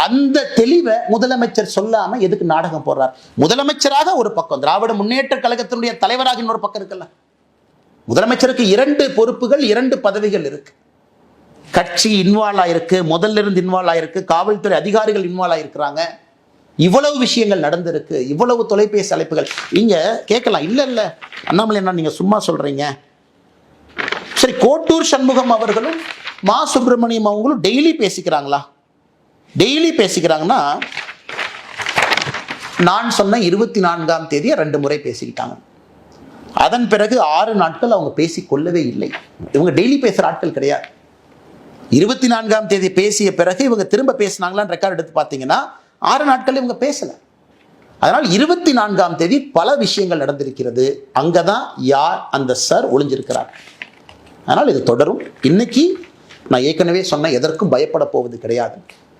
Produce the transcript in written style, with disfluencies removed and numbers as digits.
அந்த தெளிவை முதலமைச்சர் சொல்லாம எதுக்கு நாடகம் போடுறார்? முதலமைச்சராக ஒரு பக்கம், திராவிட முன்னேற்ற கழகத்தினுடைய தலைவராக இன்னொரு பக்கம் இருக்குல்ல. முதலமைச்சருக்கு 2 பொறுப்புகள், 2 பதவிகள் இருக்கு. கட்சி இன்வால்வ் ஆயிருக்கு, முதல்ல இருந்து இன்வால்வ் ஆயிருக்கு, காவல்துறை அதிகாரிகள் இன்வால்வ் ஆயிருக்கிறாங்க, இவ்வளவு விஷயங்கள் நடந்திருக்கு, இவ்வளவு தொலைபேசி அழைப்புகள். நீங்க கேட்கலாம், இல்ல இல்ல அண்ணாமலை என்ன நீங்க சும்மா சொல்றீங்க. சரி, கோட்டூர் சண்முகம் அவர்களும் மா சுப்பிரமணியம் அவங்களும் டெய்லி பேசிக்கிறாங்களா? டெய்லி பேசிக்கிறாங்கன்னா, நான் சொன்ன 24ஆம் தேதியை 2 முறை பேசிக்கிட்டாங்க. அதன் பிறகு 6 நாட்கள் அவங்க பேசிக்கொள்ளவே இல்லை. இவங்க டெய்லி பேசுற ஆட்கள் கிடையாது. 24ஆம் தேதி பேசிய பிறகு இவங்க திரும்ப பேசினாங்களான்னு ரெக்கார்ட் எடுத்து பார்த்தீங்கன்னா 6 நாட்கள் இவங்க பேசல. அதனால் 24ஆம் தேதி பல விஷயங்கள் நடந்திருக்கிறது. அங்கதான் யார் அந்த சார் ஒளிஞ்சிருக்கிறார். அதனால் இது தொடரும். இன்னைக்கு நான் ஏற்கனவே சொன்ன எதற்கும் பயப்பட போவது கிடையாது.